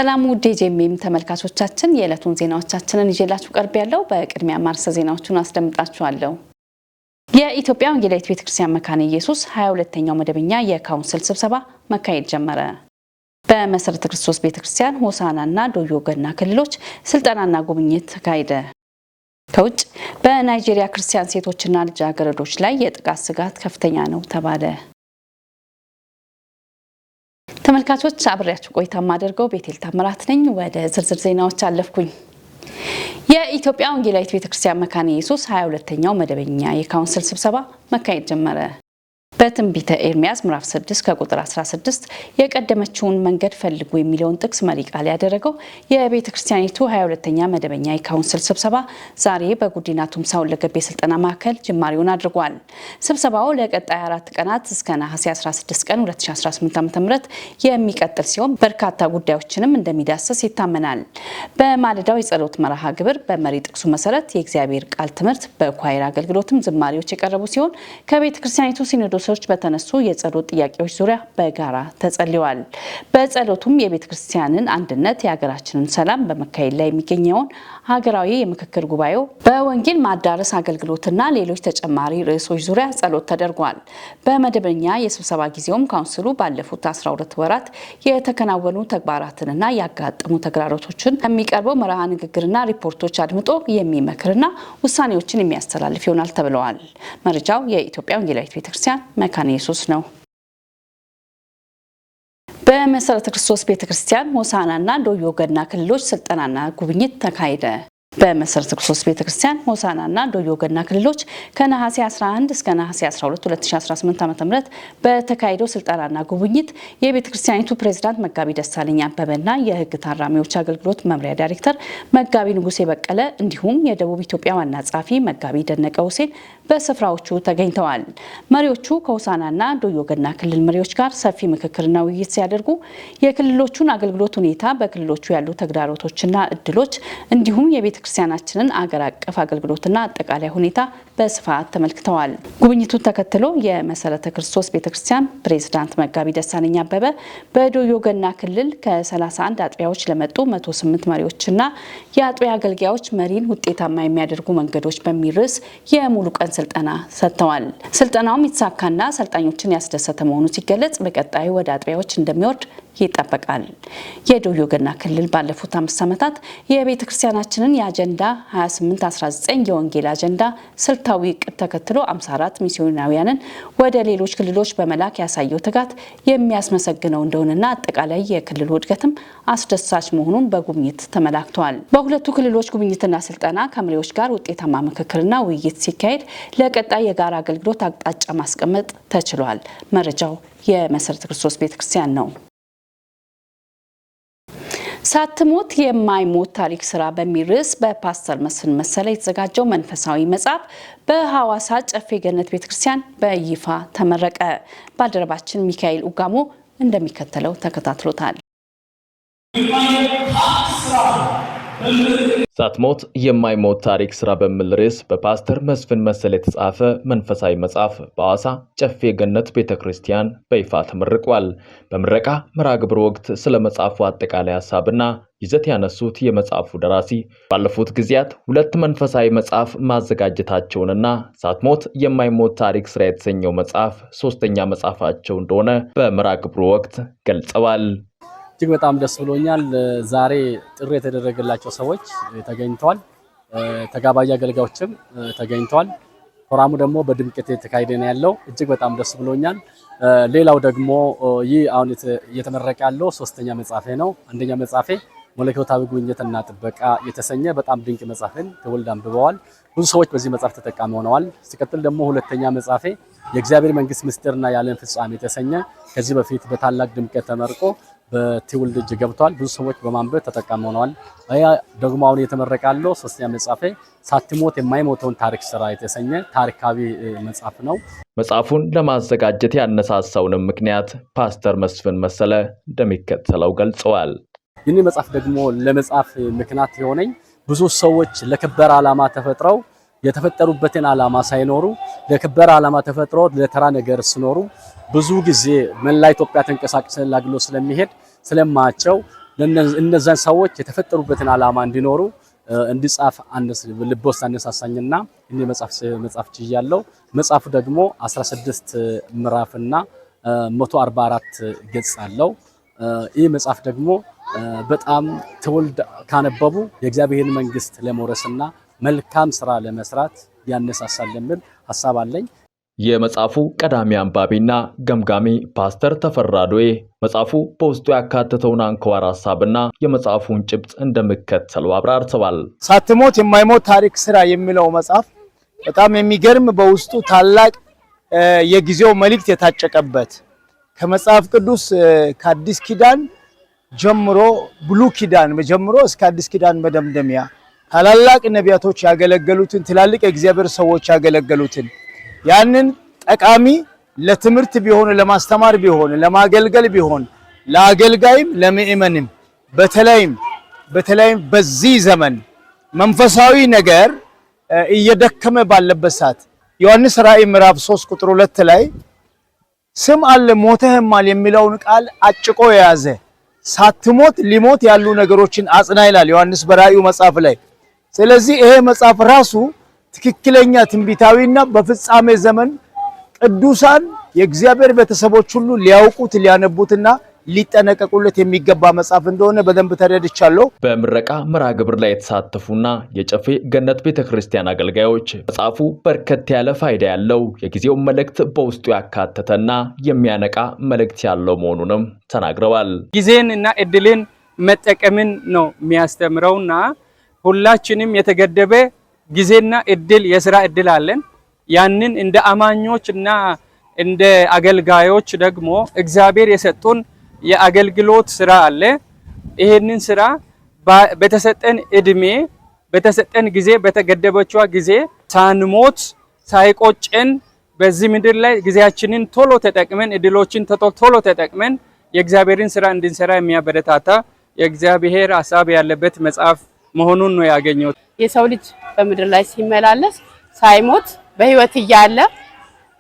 ሰላም ውድ የጄኤምኤም ተመልካቾቻችን የዕለቱን ዜናዎቻችንን ይዤላችሁ ቀርብ ያለው በቅድሚያ ማርሰ ዜናዎቹን አስደምጣችኋለሁ። የኢትዮጵያ ወንጌላዊት ቤተክርስቲያን መካነ ኢየሱስ 22ኛው መደበኛ የካውንስል ስብሰባ መካሄድ ጀመረ። በመሰረተ ክርስቶስ ቤተክርስቲያን ሆሳዕናና ዶዮ ገና ክልሎች ስልጠናና ጉብኝት ተካሄደ። ከውጭ በናይጄሪያ ክርስቲያን ሴቶችና ልጃገረዶች ላይ የጥቃት ስጋት ከፍተኛ ነው ተባለ። ተመልካቾች አብሬያችሁ ቆይታ ማደርገው ቤቴል ታምራት ነኝ። ወደ ዝርዝር ዜናዎች አለፍኩኝ። የኢትዮጵያ ወንጌላዊት ቤተክርስቲያን መካነ ኢየሱስ 22ኛው መደበኛ የካውንስል ስብሰባ መካሄድ ጀመረ። በትንቢተ ኤርምያስ ምዕራፍ 6 ከቁጥር 16 የቀደመችውን መንገድ ፈልጉ የሚለውን ጥቅስ መሪ ቃል ያደረገው የቤተክርስቲያኒቱ 22ኛ መደበኛ የካውንስል ስብሰባ ዛሬ በጉዲና ቱምሳ ሁለገብ የስልጠና ማዕከል ጅማሬውን አድርጓል። ስብሰባው ለቀጣይ 4 ቀናት እስከ ነሐሴ 16 ቀን 2018 ዓ.ም የሚቀጥል ሲሆን በርካታ ጉዳዮችንም እንደሚዳስስ ይታመናል። በማለዳው የጸሎት መርሃ ግብር በመሪ ጥቅሱ መሰረት የእግዚአብሔር ቃል ትምህርት፣ በኳየር አገልግሎትም ዝማሬዎች የቀረቡ ሲሆን ከቤተክርስቲያኒቱ ሲኖዶስ በተነሱ የጸሎት ጥያቄዎች ዙሪያ በጋራ ተጸልየዋል። በጸሎቱም የቤተክርስቲያንን አንድነት፣ የሀገራችንን ሰላም፣ በመካሄድ ላይ የሚገኘውን ሀገራዊ የምክክር ጉባኤው በወንጌል ማዳረስ አገልግሎትና ሌሎች ተጨማሪ ርዕሶች ዙሪያ ጸሎት ተደርጓል። በመደበኛ የስብሰባ ጊዜውም ካውንስሉ ባለፉት 12 ወራት የተከናወኑ ተግባራትንና ያጋጠሙ ተግዳሮቶችን ከሚቀርበው መርሃ ንግግርና ሪፖርቶች አድምጦ የሚመክርና ውሳኔዎችን የሚያስተላልፍ ይሆናል ተብለዋል። መረጃው የኢትዮጵያ ወንጌላዊት ቤተክርስቲያን መካነ ኢየሱስ ነው። በመሰረተ ክርስቶስ ቤተክርስቲያን ሆሳዕናና ዶዮ ገና ክልሎች ስልጠናና ጉብኝት ተካሄደ። በመሰረተ ክርስቶስ ቤተክርስቲያን ሆሳዕናና ዶዮ ገና ክልሎች ከነሐሴ 11 እስከ ነሐሴ 12 2018 ዓ.ም በተካሄደው ስልጠናና ጉብኝት የቤተክርስቲያኒቱ ፕሬዝዳንት መጋቢ ደሳለኝ አበበና የሕግ ታራሚዎች አገልግሎት መምሪያ ዳይሬክተር መጋቢ ንጉሴ በቀለ እንዲሁም የደቡብ ኢትዮጵያ ዋና ጸሐፊ መጋቢ ደነቀ ሁሴን በስፍራዎቹ ተገኝተዋል። መሪዎቹ ከሆሳዕናና ዶዮ ገና ክልል መሪዎች ጋር ሰፊ ምክክርና ውይይት ሲያደርጉ የክልሎቹን አገልግሎት ሁኔታ፣ በክልሎቹ ያሉ ተግዳሮቶችና እድሎች እንዲሁም የቤተክርስቲያናችንን አገር አቀፍ አገልግሎትና አጠቃላይ ሁኔታ በስፋት ተመልክተዋል። ጉብኝቱን ተከትሎ የመሰረተ ክርስቶስ ቤተክርስቲያን ፕሬዝዳንት መጋቢ ደሳለኝ አበበ በዶዮ ገና ክልል ከ31 አጥቢያዎች ለመጡ 108 መሪዎችና የአጥቢያ አገልጋዮች መሪን ውጤታማ የሚያደርጉ መንገዶች በሚል ርዕስ የሙሉ ቀን ስልጠና ሰጥተዋል። ስልጠናውም የተሳካና ሰልጣኞችን ያስደሰተ መሆኑ ሲገለጽ በቀጣዩ ወደ አጥቢያዎች እንደሚወርድ ይጠበቃል። የዶዮ ገና ክልል ባለፉት 5 ዓመታት የቤተክርስቲያናችንን የአጀንዳ 2819 የወንጌል አጀንዳ ስልታዊ እቅድ ተከትሎ 54 ሚስዮናውያንን ወደ ሌሎች ክልሎች በመላክ ያሳየው ትጋት የሚያስመሰግነው እንደሆነና አጠቃላይ የክልሉ እድገትም አስደሳች መሆኑን በጉብኝት ተመላክቷል። በሁለቱ ክልሎች ጉብኝትና ስልጠና ከመሪዎች ጋር ውጤታማ ምክክርና ውይይት ሲካሄድ ለቀጣይ የጋራ አገልግሎት አቅጣጫ ማስቀመጥ ተችሏል። መረጃው የመሰረተ ክርስቶስ ቤተክርስቲያን ነው። ሳትሞት የማይሞት ታሪክ ስራ በሚል ርዕስ በፓስተር መስፍን መሰለ የተዘጋጀው መንፈሳዊ መጽሐፍ በሐዋሳ ጨፌ ገነት ቤተክርስቲያን በይፋ ተመረቀ። ባልደረባችን ሚካኤል ኡጋሞ እንደሚከተለው ተከታትሎታል። ሳትሞት የማይሞት ታሪክ ስራ በሚል ርዕስ በፓስተር መስፍን መሰለ የተጻፈ መንፈሳዊ መጽሐፍ በሐዋሳ ጨፌ ገነት ቤተክርስቲያን በይፋ ተመርቋል። በምረቃ መርሃ ግብር ወቅት ስለ መጽሐፉ አጠቃላይ ሐሳብና ይዘት ያነሱት የመጽሐፉ ደራሲ ባለፉት ጊዜያት 2 መንፈሳዊ መጽሐፍ ማዘጋጀታቸውንና ሳትሞት የማይሞት ታሪክ ስራ የተሰኘው መጽሐፍ 3ኛ መጽሐፋቸው እንደሆነ በመርሃ ግብሩ ወቅት ገልጸዋል። እጅግ በጣም ደስ ብሎኛል። ዛሬ ጥሪ የተደረገላቸው ሰዎች ተገኝተዋል። ተጋባዥ አገልጋዮችም ተገኝተዋል። ፕሮግራሙ ደግሞ በድምቀት የተካሄደ ነው ያለው። እጅግ በጣም ደስ ብሎኛል። ሌላው ደግሞ ይህ አሁን እየተመረቀ ያለው 3ኛ መጽሐፌ ነው። 1ኛ መጽሐፌ መለኮታዊ ጉብኝትና ጥበቃ የተሰኘ በጣም ድንቅ መጽሐፍን ትውልድ አንብበዋል። ብዙ ሰዎች በዚህ መጽሐፍ ተጠቃሚ ሆነዋል። ሲቀጥል ደግሞ 2ኛ መጽሐፌ የእግዚአብሔር መንግስት ምስጢርና የዓለም ፍጻሜ የተሰኘ ከዚህ በፊት በታላቅ ድምቀት ተመርቆ በትውልድ እጅ ገብቷል። ብዙ ሰዎች በማንበብ ተጠቃሚ ሆነዋል። ያ ደግሞ አሁን እየተመረቀ ያለው 3ኛ መጽሐፌ ሳትሞት የማይሞተውን ታሪክ ስራ የተሰኘ ታሪካዊ መጽሐፍ ነው። መጽሐፉን ለማዘጋጀት ያነሳሳውንም ምክንያት ፓስተር መስፍን መሰለ እንደሚከተለው ገልጸዋል። ይህን መጽሐፍ ደግሞ ለመጽሐፍ ምክንያት የሆነኝ ብዙ ሰዎች ለከበረ ዓላማ ተፈጥረው የተፈጠሩበትን ዓላማ ሳይኖሩ ለከበረ ዓላማ ተፈጥሮ ለተራ ነገር ሲኖሩ ብዙ ጊዜ መላ ኢትዮጵያ ተንቀሳቅሰን ላግሎ ስለሚሄድ ስለማቸው እነዛን ሰዎች የተፈጠሩበትን ዓላማ እንዲኖሩ እንዲጻፍ ልብ ውስጥ አነሳሳኝና እኔ መጽሐፍ ችያለሁ። መጽሐፉ ደግሞ 16 ምዕራፍና 144 ገጽ አለው። ይህ መጽሐፍ ደግሞ በጣም ትውልድ ካነበቡ የእግዚአብሔርን መንግስት ለመውረስና መልካም ስራ ለመስራት ያነሳሳል የሚል ሐሳብ አለኝ። የመጽሐፉ ቀዳሚ አንባቢና ገምጋሚ ፓስተር ተፈራ ዶዬ መጽሐፉ በውስጡ ያካተተውን አንኳር ሐሳብና የመጽሐፉን ጭብጥ እንደሚከተለው አብራርተዋል። ሳትሞት የማይሞት ታሪክ ስራ የሚለው መጽሐፍ በጣም የሚገርም በውስጡ ታላቅ የጊዜው መልእክት የታጨቀበት ከመጽሐፍ ቅዱስ ከአዲስ ኪዳን ጀምሮ ብሉይ ኪዳን ጀምሮ እስከ አዲስ ኪዳን መደምደሚያ ታላላቅ ነቢያቶች ያገለገሉትን ትላልቅ የእግዚአብሔር ሰዎች ያገለገሉትን ያንን ጠቃሚ ለትምህርት ቢሆን ለማስተማር ቢሆን ለማገልገል ቢሆን ለአገልጋይም ለምእመንም በተለይም በዚህ ዘመን መንፈሳዊ ነገር እየደከመ ባለበት ሰዓት ዮሐንስ ራእይ ምዕራፍ 3 ቁጥር 2 ላይ ስም አለ ሞተህማል የሚለውን ቃል አጭቆ የያዘ ሳትሞት ሊሞት ያሉ ነገሮችን አጽና ይላል ዮሐንስ በራእዩ መጽሐፍ ላይ። ስለዚህ ይሄ መጽሐፍ ራሱ ትክክለኛ ትንቢታዊና በፍጻሜ ዘመን ቅዱሳን የእግዚአብሔር ቤተሰቦች ሁሉ ሊያውቁት ሊያነቡትና ሊጠነቀቁለት የሚገባ መጽሐፍ እንደሆነ በደንብ ተረድቻለሁ። በምረቃ መርሃ ግብር ላይ የተሳተፉና የጨፌ ገነት ቤተክርስቲያን አገልጋዮች መጽሐፉ በርከት ያለ ፋይዳ ያለው የጊዜው መልእክት በውስጡ ያካተተና የሚያነቃ መልእክት ያለው መሆኑንም ተናግረዋል። ጊዜንና እድልን መጠቀምን ነው የሚያስተምረውና ሁላችንም የተገደበ ጊዜና እድል የሥራ እድል አለን። ያንን እንደ አማኞችና እንደ አገልጋዮች ደግሞ እግዚአብሔር የሰጡን የአገልግሎት ስራ አለ። ይሄንን ስራ በተሰጠን እድሜ በተሰጠን ጊዜ በተገደበችዋ ጊዜ ሳንሞት ሳይቆጨን በዚህ ምድር ላይ ጊዜያችንን ቶሎ ተጠቅመን እድሎችን ቶሎ ተጠቅመን የእግዚአብሔርን ስራ እንድንሰራ የሚያበረታታ የእግዚአብሔር ሐሳብ ያለበት መጽሐፍ መሆኑን ነው ያገኘሁት። የሰው ልጅ በምድር ላይ ሲመላለስ ሳይሞት በህይወት እያለ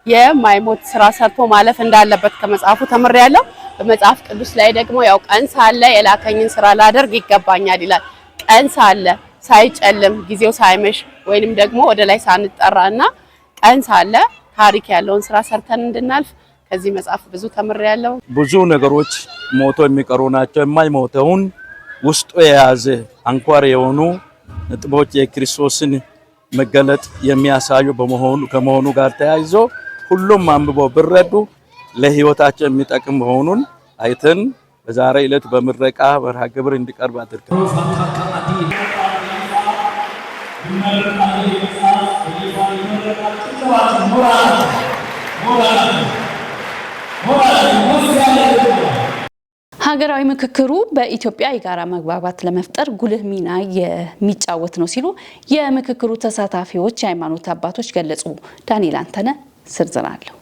የማይሞት ስራ ሰርቶ ማለፍ እንዳለበት ከመጽሐፉ ተምሬያለሁ። በመጽሐፍ ቅዱስ ላይ ደግሞ ያው ቀን ሳለ የላከኝን ስራ ላደርግ ይገባኛል ይላል። ቀን ሳለ ሳይጨልም ጊዜው ሳይመሽ ወይንም ደግሞ ወደ ላይ ሳንጠራና ቀን ሳለ ታሪክ ያለውን ስራ ሰርተን እንድናልፍ ከዚህ መጽሐፍ ብዙ ተምሬያለሁ። ብዙ ነገሮች ሞቶ የሚቀሩ ናቸው። የማይሞተውን ውስጡ የያዘ አንኳር የሆኑ ነጥቦች የክርስቶስን መገለጥ የሚያሳዩ ከመሆኑ ጋር ተያይዞ ሁሉም አንብቦ ቢረዱ ለህይወታቸው የሚጠቅም መሆኑን አይተን በዛሬ ዕለት በምረቃ መርሃ ግብር እንዲቀርብ አድርገናል። ሀገራዊ ምክክሩ በኢትዮጵያ የጋራ መግባባት ለመፍጠር ጉልህ ሚና የሚጫወት ነው ሲሉ የምክክሩ ተሳታፊዎች የሃይማኖት አባቶች ገለጹ። ዳንኤል አንተነ ዝርዝር አለው።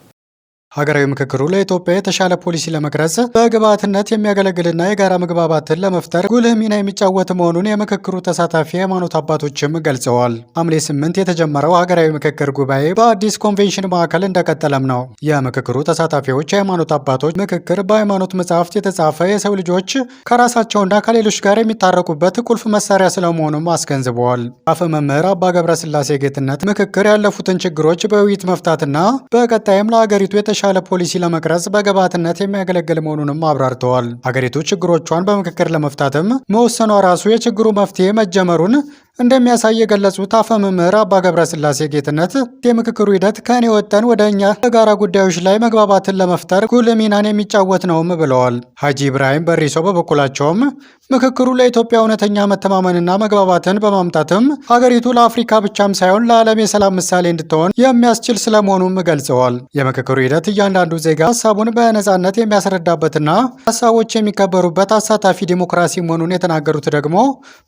ሀገራዊ ምክክሩ ለኢትዮጵያ የተሻለ ፖሊሲ ለመቅረጽ በግብዓትነት የሚያገለግልና የጋራ መግባባትን ለመፍጠር ጉልህ ሚና የሚጫወት መሆኑን የምክክሩ ተሳታፊ የሃይማኖት አባቶችም ገልጸዋል። ሐምሌ 8 የተጀመረው ሀገራዊ ምክክር ጉባኤ በአዲስ ኮንቬንሽን ማዕከል እንደቀጠለም ነው። የምክክሩ ተሳታፊዎች የሃይማኖት አባቶች ምክክር በሃይማኖት መጽሐፍት የተጻፈ የሰው ልጆች ከራሳቸውና ከሌሎች ጋር የሚታረቁበት ቁልፍ መሳሪያ ስለመሆኑም አስገንዝበዋል። አፈ መምህር አባ ገብረስላሴ ጌትነት ምክክር ያለፉትን ችግሮች በውይይት መፍታትና በቀጣይም ለሀገሪቱ የተሻለ ፖሊሲ ለመቅረጽ በግብዓትነት የሚያገለግል መሆኑንም አብራርተዋል። ሀገሪቱ ችግሮቿን በምክክር ለመፍታትም መወሰኗ ራሱ የችግሩ መፍትሄ መጀመሩን እንደሚያሳይ የገለጹት አፈ መምህር አባ ገብረስላሴ ጌትነት የምክክሩ ሂደት ከእኔ ወጠን ወደ እኛ በጋራ ጉዳዮች ላይ መግባባትን ለመፍጠር ጉልህ ሚናን የሚጫወት ነውም ብለዋል። ሀጂ ኢብራሂም በሪሶ በበኩላቸውም ምክክሩ ለኢትዮጵያ እውነተኛ መተማመንና መግባባትን በማምጣትም ሀገሪቱ ለአፍሪካ ብቻም ሳይሆን ለዓለም የሰላም ምሳሌ እንድትሆን የሚያስችል ስለመሆኑም ገልጸዋል። የምክክሩ ሂደት እያንዳንዱ ዜጋ ሀሳቡን በነጻነት የሚያስረዳበትና ሀሳቦች የሚከበሩበት አሳታፊ ዲሞክራሲ መሆኑን የተናገሩት ደግሞ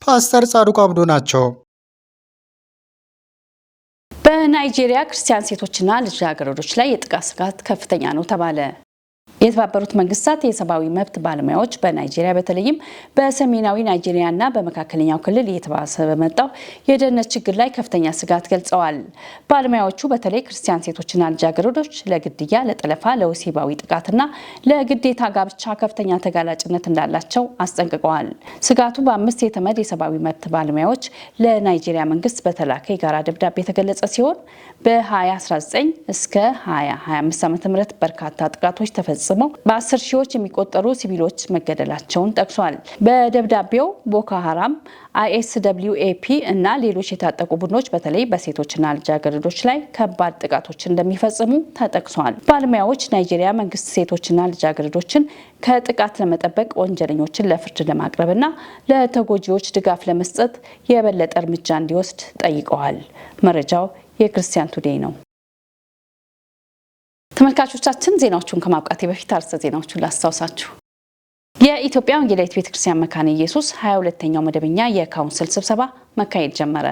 ፓስተር ጻድቁ አብዶ ናቸው። በናይጄሪያ ክርስቲያን ሴቶችና ልጃገረዶች ላይ የጥቃት ስጋት ከፍተኛ ነው ተባለ። የተባበሩት መንግስታት የሰብአዊ መብት ባለሙያዎች በናይጄሪያ በተለይም በሰሜናዊ ናይጄሪያና በመካከለኛው ክልል እየተባባሰ በመጣው የደህንነት ችግር ላይ ከፍተኛ ስጋት ገልጸዋል። ባለሙያዎቹ በተለይ ክርስቲያን ሴቶችና ልጃገረዶች ለግድያ፣ ለጠለፋ፣ ለወሲባዊ ጥቃትና ለግዴታ ጋብቻ ከፍተኛ ተጋላጭነት እንዳላቸው አስጠንቅቀዋል። ስጋቱ በ5 የተመድ የሰብአዊ መብት ባለሙያዎች ለናይጄሪያ መንግስት በተላከ የጋራ ደብዳቤ የተገለጸ ሲሆን በ2019 እስከ 2025 ዓ.ም በርካታ ጥቃቶች ተፈጽመዋል። በ10 ሺዎች የሚቆጠሩ ሲቪሎች መገደላቸውን ጠቅሷል። በደብዳቤው ቦኮ ሃራም፣ ISWAP እና ሌሎች የታጠቁ ቡድኖች በተለይ በሴቶችና ልጃገረዶች ላይ ከባድ ጥቃቶች እንደሚፈጽሙ ተጠቅሷል። ባለሙያዎች ናይጄሪያ መንግስት ሴቶችና ልጃገረዶችን ከጥቃት ለመጠበቅ ወንጀለኞችን ለፍርድ ለማቅረብና ለተጎጂዎች ድጋፍ ለመስጠት የበለጠ እርምጃ እንዲወስድ ጠይቀዋል። መረጃው የክርስቲያን ቱዴይ ነው። ተመልካቾቻችን ዜናዎቹን ከማብቃቴ በፊት አርዕስተ ዜናዎቹን ላስታውሳችሁ። የኢትዮጵያ ወንጌላዊት ቤተክርስቲያን መካነ ኢየሱስ 22ኛው መደበኛ የካውንስል ስብሰባ መካሄድ ጀመረ።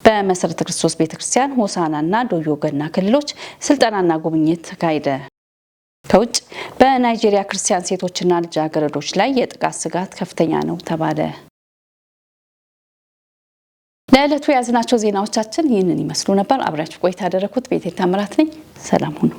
በመሰረተ ክርስቶስ ቤተክርስቲያን ሆሳዕናና ዶዮ ገና ክልሎች ስልጠናና ጉብኝት ተካሄደ። ከውጭ በናይጄሪያ ክርስቲያን ሴቶችና ልጃገረዶች ላይ የጥቃት ስጋት ከፍተኛ ነው ተባለ። ለዕለቱ የያዝናቸው ዜናዎቻችን ይህንን ይመስሉ ነበር። አብራችሁ ቆይታ ያደረኩት ቤቴ ታምራት ነኝ። ሰላም ሁኑ።